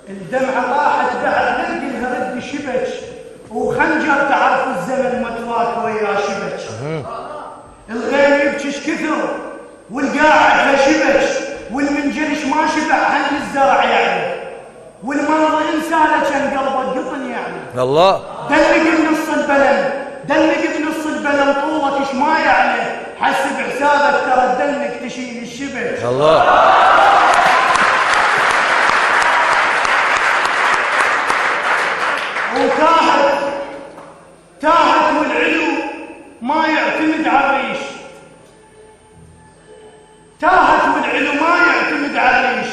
الدمعة طاحت بعد لقلها رد شبك، وخنجر تعرف الزمن متواك ويا شبك. الغيم يبكش كثر والقاعد هشبك، والمنجلش ما شبع عن الزرع يعني، والمرضى انسانه كان قلبه قطن يعني. الله دلق بنص البلن، دلق بنص البلن طولك ايش ما يعني، حسب حسابك ترى الدنك تشيل الشبك. الله تاهت والعلو ما يعتمد على الريش، تاهت والعلو ما يعتمد على الريش،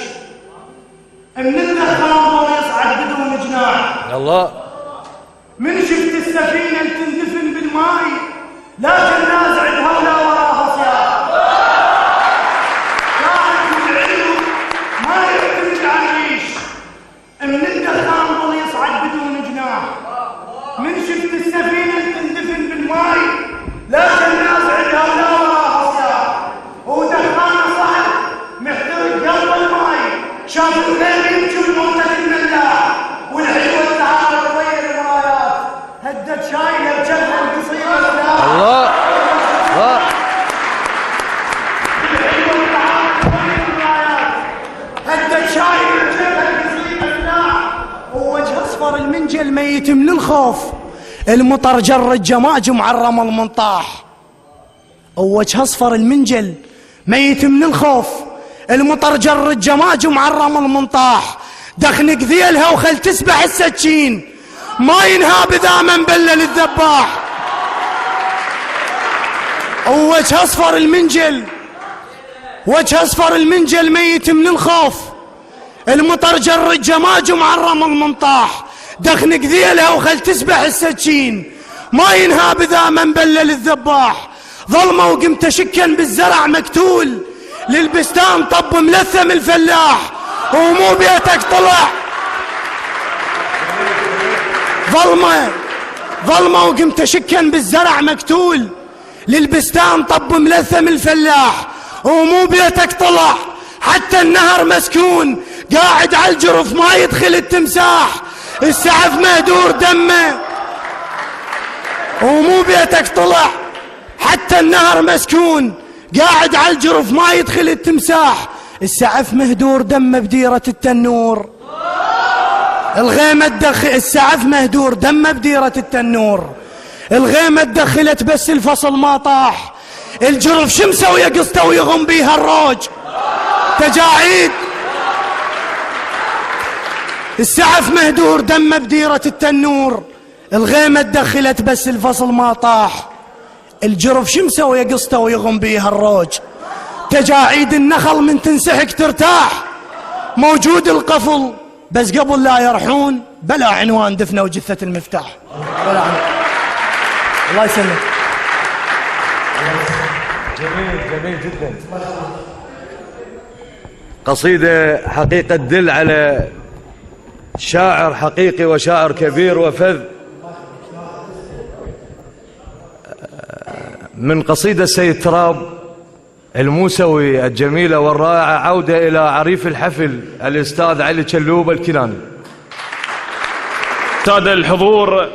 من الدخان يصعد بدون جناح. الله من شفت السفينة تندفن بالماء، لكن نازعتها ولا وراها صياح. تاهت والعلو ما يعتمد على الريش، من الدخان يصعد بدون جناح. من شفت السفينة تندفن بالماء، لكن نازعتها ولا وراها صياح. ودخانه صعد محترق قلب الماي، شاف الغيم يمشي بموتة الملاح، والحلوة تعارض ويا المرايات، هدت شايلة بجبهة القصيمة سلاح. الله الله الحلوة تعارض ويا المرايات، هدت شايلة بجبهة القصيمة سلاح. ووجه اصفر المنجل ميت من الخوف، المطر جر الجماجم على الرمل منطاح. ووجه اصفر المنجل ميت من الخوف، المطر جر الجماجم على الرمل منطاح. دخنق ذيلها وخل تسبح السكين، ما ينهاب اذا ما مبلل الذباح. ووجه اصفر المنجل، وجه اصفر المنجل ميت من الخوف، المطر جر الجماجم على الرمل منطاح. دخنق ذيلها وخل تسبح السكين، ما ينهاب اذا ما مبلل الذباح. ظلمه وقمت شكا بالزرع مقتول، للبستان طب ملثم الفلاح، ومو بيتك طلع. ظلمه وقمت شكا بالزرع مقتول، للبستان طب ملثم الفلاح، ومو بيتك طلع. حتى النهر مسكون قاعد على الجرف ما يدخل التمساح، السعف مهدور دمه ومو بيتك طلع. حتى النهر مسكون قاعد على الجرف ما يدخل التمساح، السعف مهدور دمه بديرة التنور. الغيمة تدخل السعف مهدور دمه بديرة التنور. الغيمة تدخلت بس الفصل ما طاح، الجرف شمسه ويقصته ويغم بيها الروج تجاعيد. السعف مهدور دمه بديرة التنور. الغيمة تدخلت بس الفصل ما طاح، الجرف شمسه ويقصته ويغم بيها الروج تجاعيد. النخل من تنسحق ترتاح، موجود القفل بس قبل لا يرحون، بلا عنوان دفنه وجثة المفتاح. بلا عنوان. الله يسلمك. جميل جدا. قصيدة حقيقة تدل على شاعر حقيقي وشاعر كبير وفذ. من قصيدة سيد تراب الموسوي الجميلة والرائعة، عودة إلى عريف الحفل الأستاذ علي شلوب الكناني. سادة الحضور،